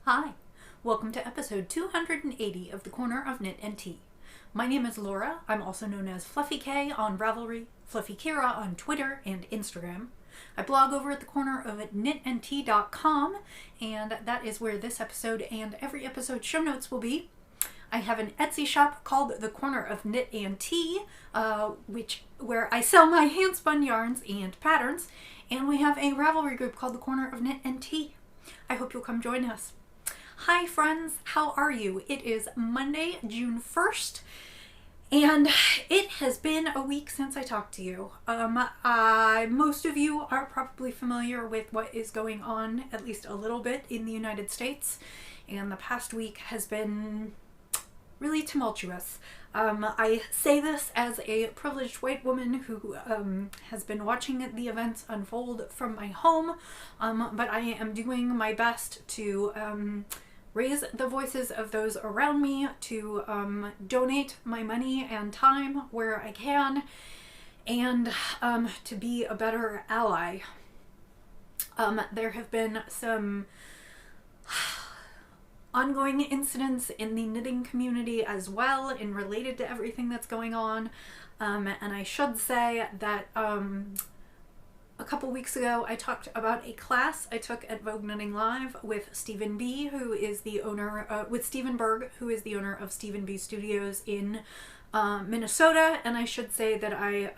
Hi, welcome to episode 280 of The Corner of Knit and Tea. My name is Laura. I'm also known as Fluffy K on Ravelry, Fluffy Kira on Twitter and Instagram. I blog over at the corner of knitandtea.com, and that is where this episode and every episode show notes will be. I have an Etsy shop called The Corner of Knit and Tea, where I sell my hand-spun yarns and patterns, and we have a Ravelry group called The Corner of Knit and Tea. I hope you'll come join us. Hi friends, how are you? It is Monday, June 1st, and it has been a week since I talked to you. Most of you are probably familiar with what is going on, at least a little bit, in the United States, and the past week has been really tumultuous. I say this as a privileged white woman who has been watching the events unfold from my home, but I am doing my best to raise the voices of those around me, to donate my money and time where I can, and to be a better ally. There have been some ongoing incidents in the knitting community as well, and related to everything that's going on. And I should say that a couple weeks ago I talked about a class I took at Vogue Knitting Live with Stephen B, who is the owner, with Stephen Berg, who is the owner of Stephen B Studios in Minnesota. And I should say that I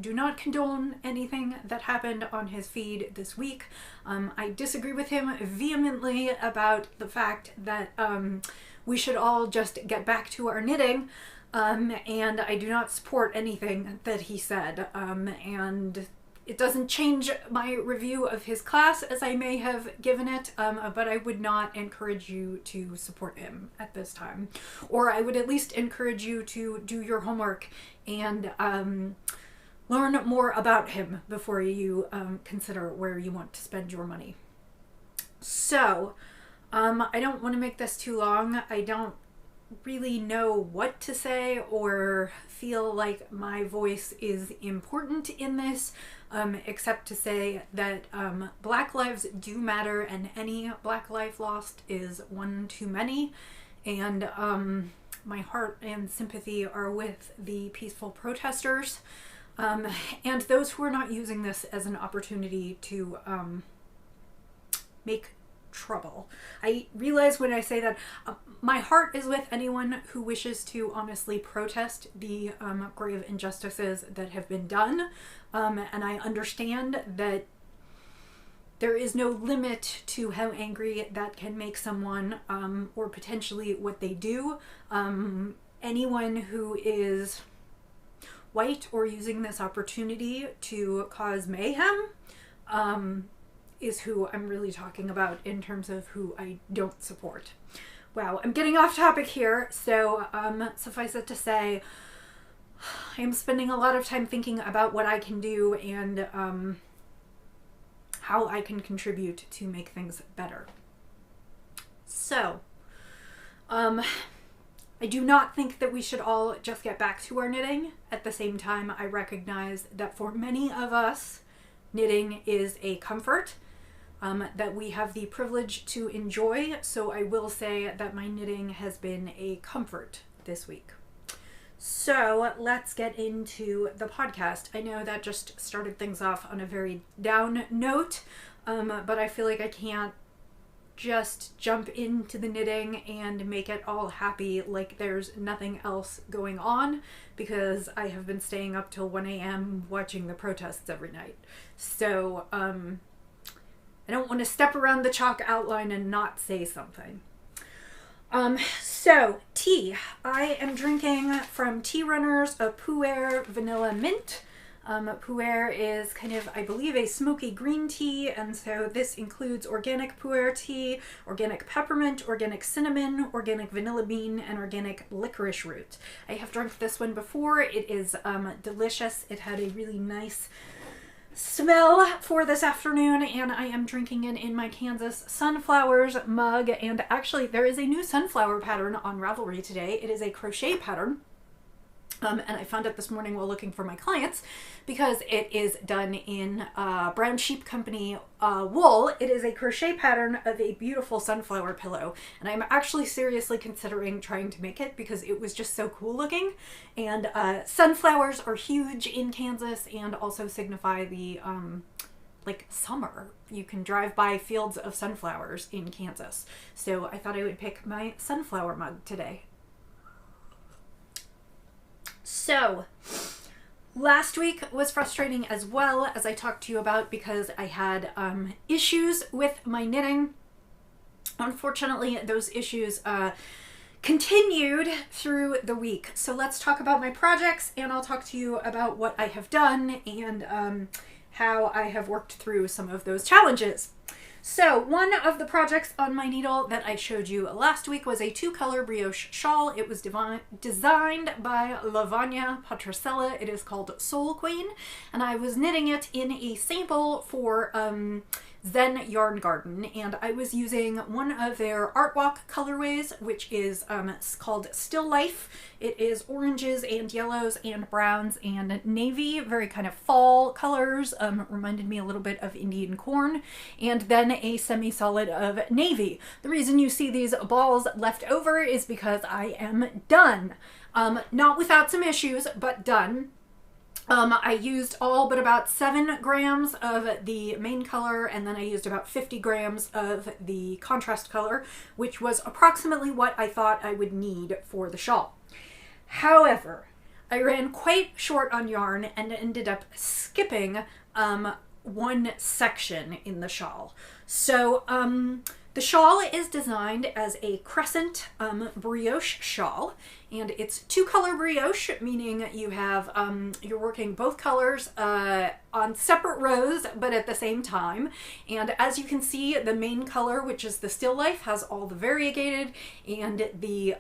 do not condone anything that happened on his feed this week. I disagree with him vehemently about the fact that we should all just get back to our knitting, and I do not support anything that he said, and it doesn't change my review of his class as I may have given it, but I would not encourage you to support him at this time. Or I would at least encourage you to do your homework and learn more about him before you consider where you want to spend your money. So, I don't want to make this too long. I don't really know what to say or feel like my voice is important in this, except to say that Black lives do matter, and any Black life lost is one too many, and my heart and sympathy are with the peaceful protesters, and those who are not using this as an opportunity to make trouble. I realize when I say that my heart is with anyone who wishes to honestly protest the grave injustices that have been done, and I understand that there is no limit to how angry that can make someone, or potentially what they do. Anyone who is white or using this opportunity to cause mayhem is who I'm really talking about in terms of who I don't support. Wow, I'm getting off topic here, so suffice it to say, I am spending a lot of time thinking about what I can do and how I can contribute to make things better. So, I do not think that we should all just get back to our knitting. At the same time, I recognize that for many of us, knitting is a comfort that we have the privilege to enjoy, so I will say that my knitting has been a comfort this week. So let's get into the podcast. I know that just started things off on a very down note, but I feel like I can't just jump into the knitting and make it all happy like there's nothing else going on, because I have been staying up till 1 a.m. watching the protests every night. So, I don't want to step around the chalk outline and not say something. So, tea. I am drinking from Tea Runners a Pu'er Vanilla Mint. Pu'er is kind of, I believe, a smoky green tea, and so this includes organic pu'er tea, organic peppermint, organic cinnamon, organic vanilla bean, and organic licorice root. I have drunk this one before. It is delicious. It had a really nice smell for this afternoon, and I am drinking it in my Kansas Sunflowers mug. And actually, there is a new sunflower pattern on Ravelry today. It is a crochet pattern, And I found it this morning while looking for my clients because it is done in Brown Sheep Company wool. It is a crochet pattern of a beautiful sunflower pillow. And I'm actually seriously considering trying to make it because it was just so cool looking. And sunflowers are huge in Kansas and also signify the like summer. You can drive by fields of sunflowers in Kansas. So I thought I would pick my sunflower mug today. So, last week was frustrating as well, as I talked to you about, because I had issues with my knitting. Unfortunately, those issues continued through the week. So let's talk about my projects, and I'll talk to you about what I have done and how I have worked through some of those challenges. So one of the projects on my needle that I showed you last week was a 2-color brioche shawl. It was designed by Lavanya Patricella. It is called Soul Queen, and I was knitting it in a sample for Zen Yarn Garden, and I was using one of their Art Walk colorways, which is called Still Life. It is oranges and yellows and browns and navy, very kind of fall colors, reminded me a little bit of Indian corn, and then a semi-solid of navy. The reason you see these balls left over is because I am done. Not without some issues, but done. I used all but about 7 grams of the main color, and then I used about 50 grams of the contrast color, which was approximately what I thought I would need for the shawl. However, I ran quite short on yarn and ended up skipping one section in the shawl. So the shawl is designed as a crescent brioche shawl, and it's 2-color brioche, meaning you have you're working both colors on separate rows but at the same time. And as you can see, the main color, which is the Still Life, has all the variegated, and the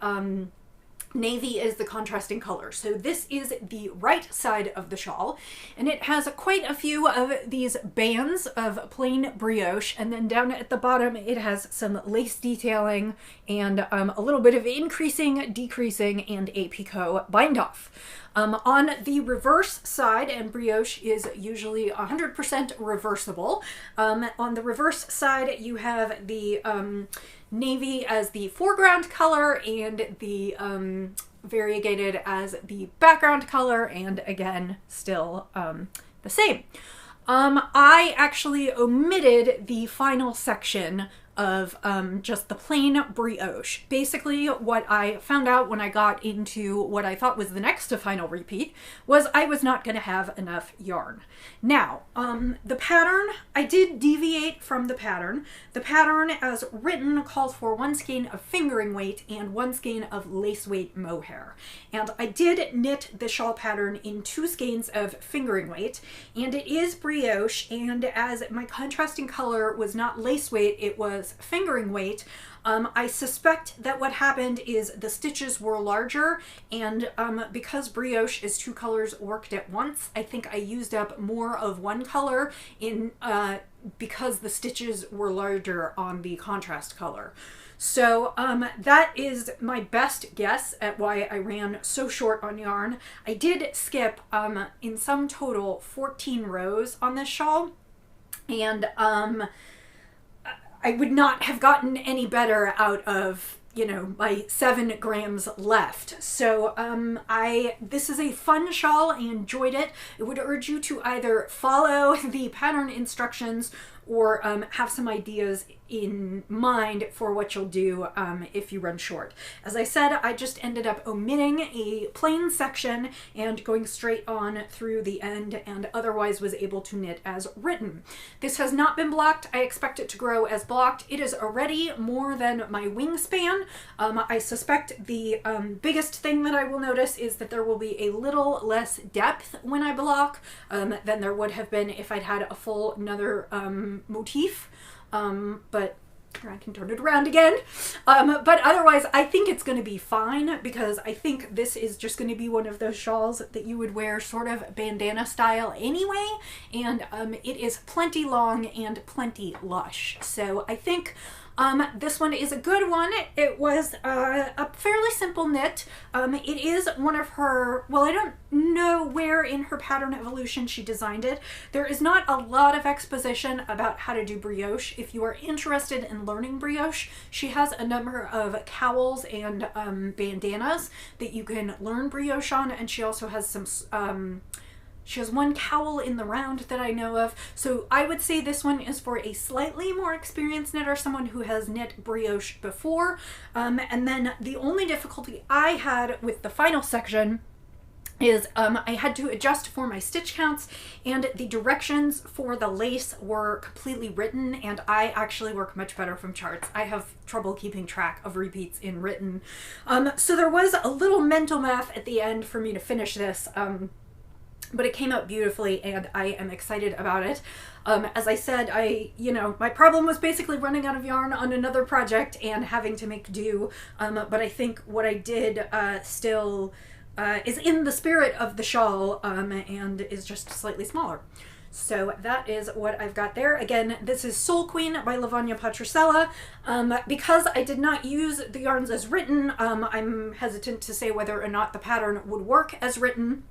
navy is the contrasting color. So this is the right side of the shawl, and it has quite a few of these bands of plain brioche, and then down at the bottom it has some lace detailing and a little bit of increasing, decreasing, and a picot bind off. On the reverse side, and brioche is usually 100% reversible, on the reverse side you have the navy as the foreground color and the variegated as the background color, and again still the same. I actually omitted the final section of just the plain brioche. Basically, what I found out when I got into what I thought was the next to final repeat was I was not going to have enough yarn. Now, the pattern, I did deviate from the pattern. The pattern as written calls for 1 skein of fingering weight and 1 skein of lace weight mohair. And I did knit the shawl pattern in 2 skeins of fingering weight, and it is brioche, and as my contrasting color was not lace weight, it was fingering weight. I suspect that what happened is the stitches were larger, and because brioche is 2 colors worked at once, I think I used up more of one color in because the stitches were larger on the contrast color. So that is my best guess at why I ran so short on yarn. I did skip in sum total 14 rows on this shawl, and I would not have gotten any better out of, you know, my 7 grams left. So this is a fun shawl. I enjoyed it. I would urge you to either follow the pattern instructions or have some ideas in mind for what you'll do if you run short. As I said, I just ended up omitting a plain section and going straight on through the end, and otherwise was able to knit as written. This has not been blocked. I expect it to grow as blocked. It is already more than my wingspan. I suspect the biggest thing that I will notice is that there will be a little less depth when I block than there would have been if I'd had a full another motif. But here, I can turn it around again. But otherwise, I think it's going to be fine, because I think this is just going to be one of those shawls that you would wear sort of bandana style anyway, and it is plenty long and plenty lush. So I think This one is a good one. It was a fairly simple knit. It is one of her, well, I don't know where in her pattern evolution she designed it. There is not a lot of exposition about how to do brioche. If you are interested in learning brioche, she has a number of cowls and bandanas that you can learn brioche on, and she also has some she has one cowl in the round that I know of. So I would say this one is for a slightly more experienced knitter, someone who has knit brioche before. And then the only difficulty I had with the final section is I had to adjust for my stitch counts, and the directions for the lace were completely written, and I actually work much better from charts. I have trouble keeping track of repeats in written. So there was a little mental math at the end for me to finish this. But it came out beautifully, and I am excited about it. As I said, my problem was basically running out of yarn on another project and having to make do. But I think what I did still is in the spirit of the shawl, and is just slightly smaller. So that is what I've got there. Again, this is Soul Queen by Lavanya Patrusella. Because I did not use the yarns as written, I'm hesitant to say whether or not the pattern would work as written.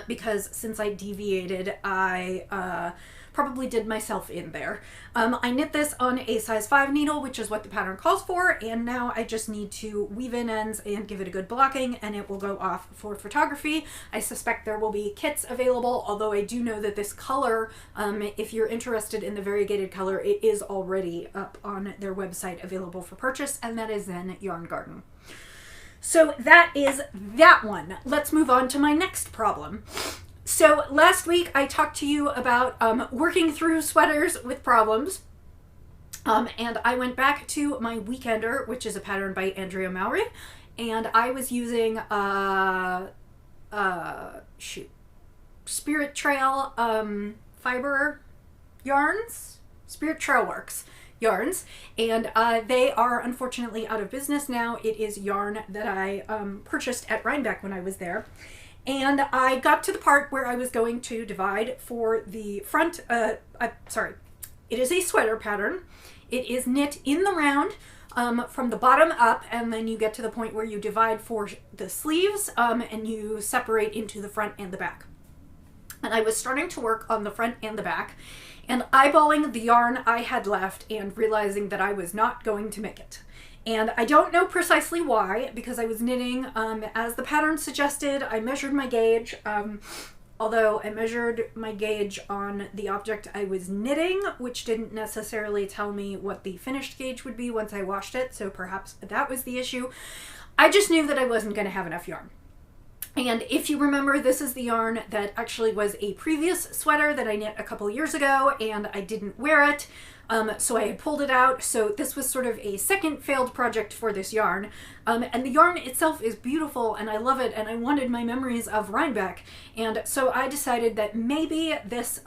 Because since I deviated, I probably did myself in there. I knit this on a size 5 needle, which is what the pattern calls for, and now I just need to weave in ends and give it a good blocking, and it will go off for photography. I suspect there will be kits available, although I do know that this color, if you're interested in the variegated color, it is already up on their website available for purchase, and that is in Yarn Garden. So that is that one. Let's move on to my next problem. So last week I talked to you about working through sweaters with problems. And I went back to my Weekender, which is a pattern by Andrea Mowry. And I was using Spirit Trail fiber yarns. Spirit Trail Works yarns, and they are unfortunately out of business now. It is yarn that I purchased at Rhinebeck when I was there, and I got to the part where I was going to divide for the front. It is a sweater pattern. It is knit in the round from the bottom up, and then you get to the point where you divide for the sleeves, and you separate into the front and the back. And I was starting to work on the front and the back, and eyeballing the yarn I had left and realizing that I was not going to make it. And I don't know precisely why, because I was knitting as the pattern suggested. I measured my gauge, although I measured my gauge on the object I was knitting, which didn't necessarily tell me what the finished gauge would be once I washed it, so perhaps that was the issue. I just knew that I wasn't going to have enough yarn. And if you remember, this is the yarn that actually was a previous sweater that I knit a couple years ago, and I didn't wear it, so I had pulled it out. So this was sort of a second failed project for this yarn. And the yarn itself is beautiful, and I love it, and I wanted my memories of Rhinebeck. And so I decided that maybe this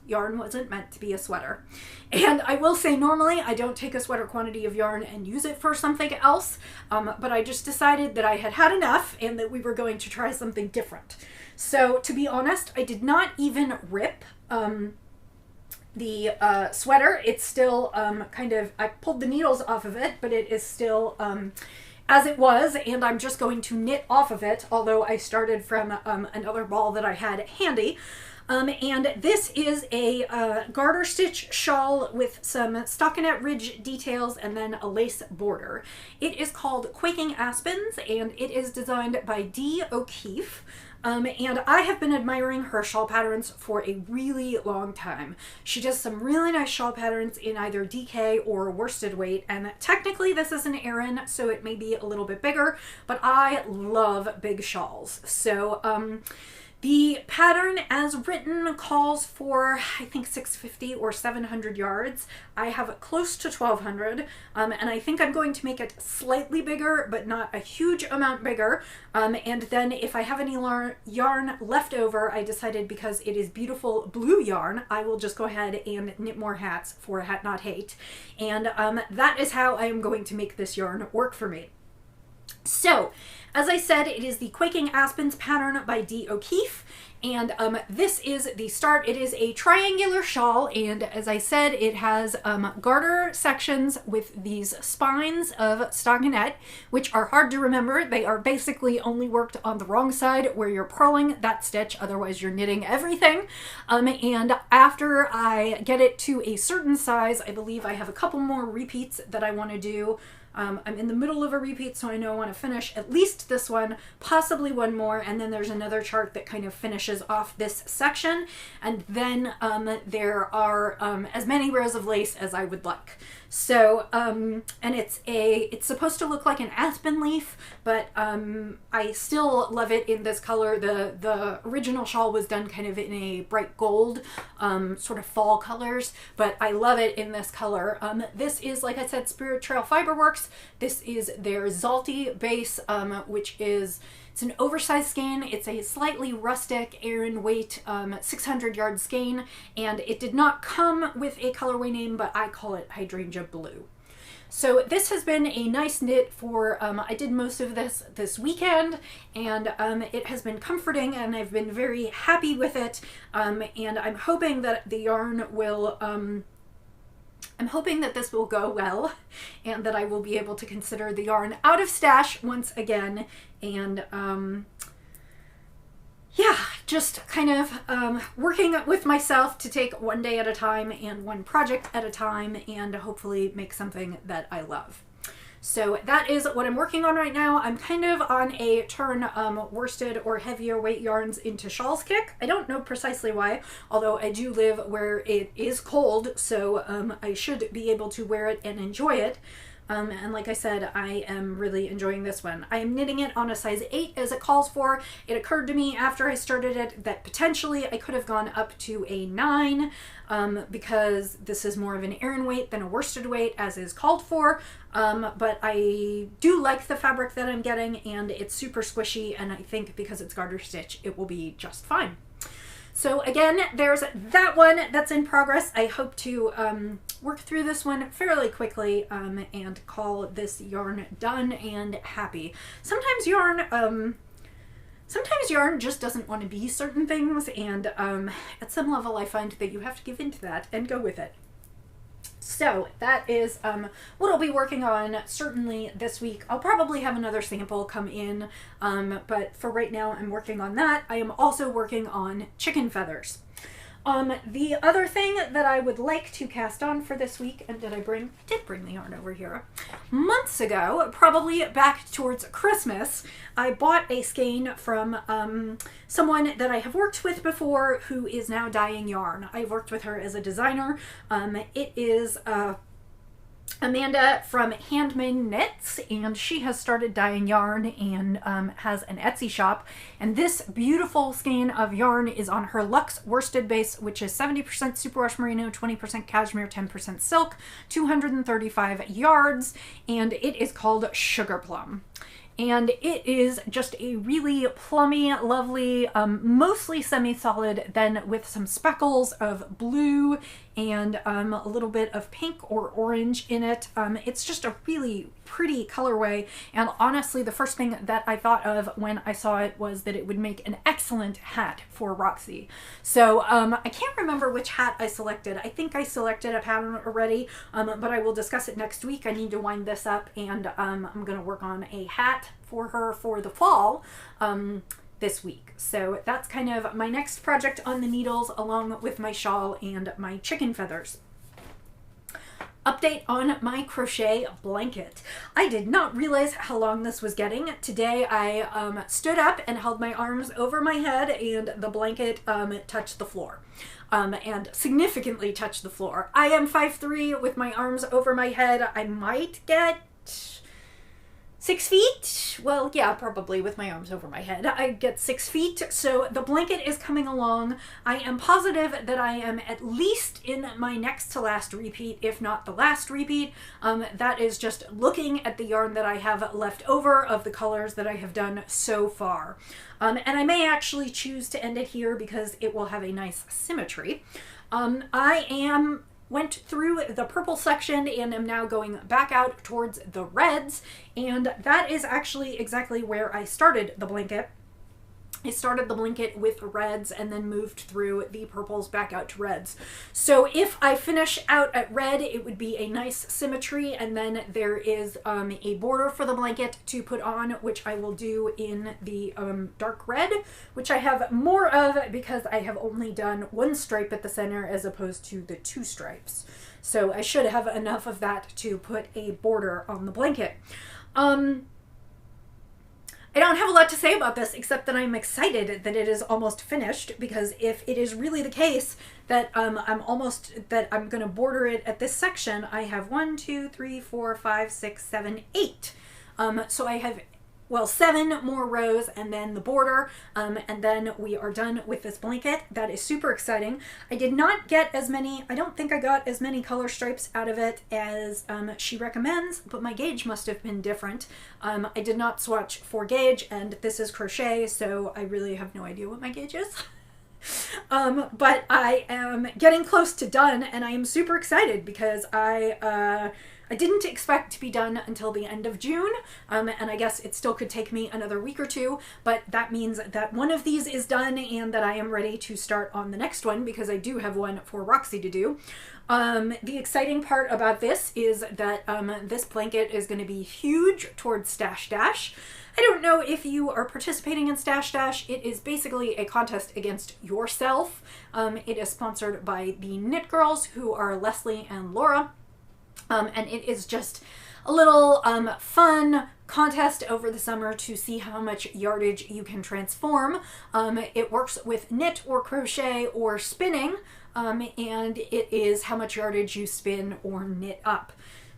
yarn wasn't meant to be a sweater. And I will say, normally I don't take a sweater quantity of yarn and use it for something else, but I just decided that I had had enough and that we were going to try something different. So to be honest, I did not even rip the sweater. It's still I pulled the needles off of it, but it is still as it was, and I'm just going to knit off of it, although I started from another ball that I had handy. And this is a garter stitch shawl with some stockinette ridge details and then a lace border. It is called Quaking Aspens, and it is designed by Dee O'Keefe. And I have been admiring her shawl patterns for a really long time. She does some really nice shawl patterns in either DK or worsted weight, and technically this is an Aran, so it may be a little bit bigger, but I love big shawls. So, the pattern as written calls for, I think, 650 or 700 yards. I have close to 1200, and I think I'm going to make it slightly bigger, but not a huge amount bigger. And then if I have any yarn left over, I decided because it is beautiful blue yarn, I will just go ahead and knit more hats for Hat Not Hate. And that is how I am going to make this yarn work for me. So, as I said, it is the Quaking Aspens pattern by Dee O'Keefe, and this is the start. It is a triangular shawl, and as I said, it has garter sections with these spines of stockinette, which are hard to remember. They are basically only worked on the wrong side where you're purling that stitch, otherwise you're knitting everything. And after I get it to a certain size, I believe I have a couple more repeats that I want to do. I'm in the middle of a repeat, so I know I want to finish at least this one, possibly one more, and then there's another chart that kind of finishes off this section, and then there are as many rows of lace as I would like. So, and it's supposed to look like an aspen leaf, but I still love it in this color. The original shawl was done kind of in a bright gold, sort of fall colors, but I love it in this color. This is, like I said, Spirit Trail Fiberworks. This is their Zalti base, which is, it's an oversized skein. It's a slightly rustic Aran weight 600 yard skein, and it did not come with a colorway name, but I call it Hydrangea Blue. So this has been a nice knit for, I did most of this weekend, and it has been comforting, and I've been very happy with it, and I'm hoping that the yarn will, I'm hoping that this will go well, and that I will be able to consider the yarn out of stash once again, and yeah, just kind of working with myself to take one day at a time and one project at a time, and hopefully make something that I love. So that is what I'm working on right now. I'm kind of on a turn worsted or heavier weight yarns into shawls kick. I don't know precisely why, although I do live where it is cold, so I should be able to wear it and enjoy it. And like I said, I am really enjoying this one. I am knitting it on a size 8 as it calls for. It occurred to me after I started it that potentially I could have gone up to a 9 because this is more of an Aran weight than a worsted weight as is called for. But I do like the fabric that I'm getting, and it's super squishy, and I think because it's garter stitch it will be just fine. So again, there's that one that's in progress. I hope to work through this one fairly quickly and call this yarn done and happy. Sometimes yarn just doesn't want to be certain things, and at some level I find that you have to give in to that and go with it. So that is what I'll be working on certainly this week. I'll probably have another sample come in, but for right now I'm working on that. I am also working on chicken feathers. The other thing that I would like to cast on for this week, and I did bring the yarn over here. Months ago, probably back towards Christmas, I bought a skein from someone that I have worked with before who is now dyeing yarn. I've worked with her as a designer. It is Amanda from Handmade Knits, and she has started dyeing yarn and has an Etsy shop, and this beautiful skein of yarn is on her Luxe worsted base, which is 70% superwash merino, 20% cashmere, 10% silk, 235 yards, and it is called Sugar Plum. And it is just a really plummy, lovely, mostly semi-solid, then with some speckles of blue and a little bit of pink or orange in it. It's just a really pretty colorway, and honestly the first thing that I thought of when I saw it was that it would make an excellent hat for Roxy. So I can't remember which hat I selected. I think I selected a pattern already, but I will discuss it next week. I need to wind this up, and I'm going to work on a hat for her for the fall this week. So that's kind of my next project on the needles, along with my shawl and my chicken feathers. Update on my crochet blanket. I did not realize how long this was getting. Today I stood up and held my arms over my head, and the blanket touched the floor. And significantly touched the floor. I am 5'3" with my arms over my head. I might get 6 feet? Well, yeah, probably with my arms over my head. I get 6 feet, so the blanket is coming along. I am positive that I am at least in my next to last repeat, if not the last repeat. That is just looking at the yarn that I have left over of the colors that I have done so far. And I may actually choose to end it here because it will have a nice symmetry. I am went through the purple section and am now going back out towards the reds, and that is actually exactly where I started the blanket. I started the blanket with reds and then moved through the purples back out to reds. So if I finish out at red, it would be a nice symmetry, and then there is a border for the blanket to put on, which I will do in the dark red, which I have more of because I have only done one stripe at the center as opposed to the 2 stripes. So I should have enough of that to put a border on the blanket. I don't have a lot to say about this except that I'm excited that it is almost finished, because if it is really the case that I'm going to border it at this section, I have 1, 2, 3, 4, 5, 6, 7, 8. So I have, well, 7 more rows and then the border, and then we are done with this blanket. That is super exciting. I did not get as many, I don't think I got as many color stripes out of it as she recommends, but my gauge must have been different. I did not swatch for gauge, and this is crochet, so I really have no idea what my gauge is. But I am getting close to done, and I am super excited because I didn't expect to be done until the end of June, and I guess it still could take me another week or 2, but that means that one of these is done and that I am ready to start on the next one, because I do have one for Roxy to do. The exciting part about this is that this blanket is going to be huge towards Stash Dash. I don't know if you are participating in Stash Dash. It is basically a contest against yourself. It is sponsored by the Knit Girls, who are Leslie and Laura. And it is just a little fun contest over the summer to see how much yardage you can transform. It works with knit or crochet or spinning, and it is how much yardage you spin or knit up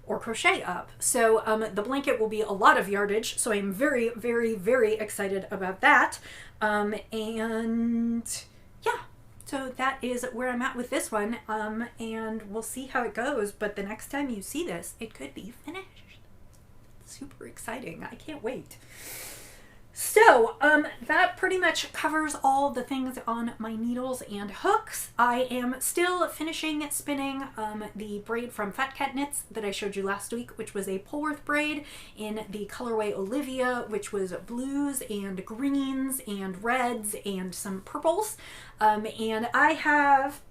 or crochet up. So the blanket will be a lot of yardage, so I'm very, very, very excited about that. And yeah. So that is where I'm at with this one, and we'll see how it goes, but the next time you see this, it could be finished. Super exciting. I can't wait. So, that pretty much covers all the things on my needles and hooks. I am still finishing spinning the braid from Fat Cat Knits that I showed you last week, which was a Polworth braid in the colorway Olivia, which was blues and greens and reds and some purples. And I have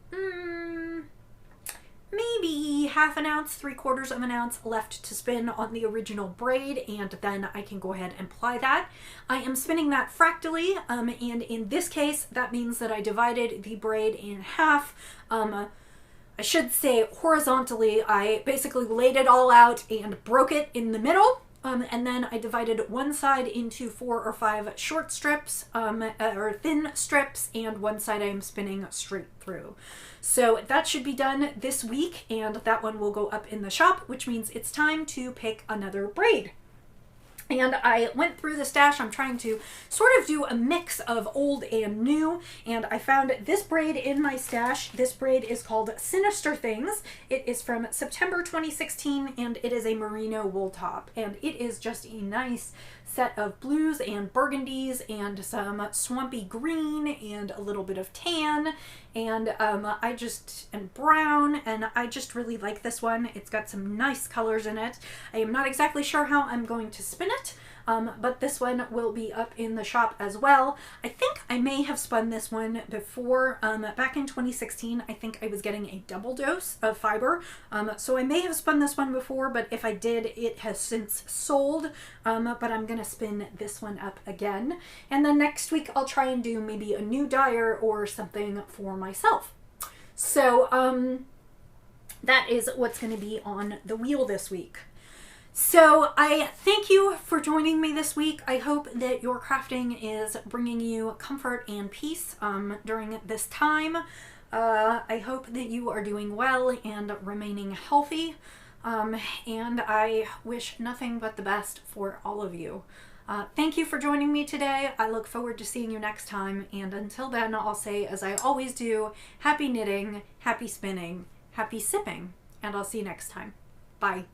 maybe half an ounce, 3/4 of an ounce left to spin on the original braid, and then I can go ahead and ply that. I am spinning that fractally, and in this case, that means that I divided the braid in half. I should say horizontally. I basically laid it all out and broke it in the middle. And then I divided one side into 4 or 5 short strips, or thin strips, and one side I am spinning straight through. So that should be done this week, and that one will go up in the shop, which means it's time to pick another braid. And I went through the stash. I'm trying to sort of do a mix of old and new, and I found this braid in my stash. This braid is called Sinister Things. It is from September 2016, and it is a merino wool top, and it is just a nice set of blues and burgundies and some swampy green and a little bit of tan and and brown, and I just really like this one. It's got some nice colors in it. I am not exactly sure how I'm going to spin it, but this one will be up in the shop as well. I think I may have spun this one before. Back in 2016, I think I was getting a double dose of fiber, so I may have spun this one before, but if I did, it has since sold, but I'm gonna spin this one up again, and then next week I'll try and do maybe a new dyer or something for myself. So that is what's going to be on the wheel this week. So I thank you for joining me this week. I hope that your crafting is bringing you comfort and peace during this time. I hope that you are doing well and remaining healthy, and I wish nothing but the best for all of you. Thank you for joining me today. I look forward to seeing you next time, and until then, I'll say, as I always do, happy knitting, happy spinning, happy sipping, and I'll see you next time. Bye.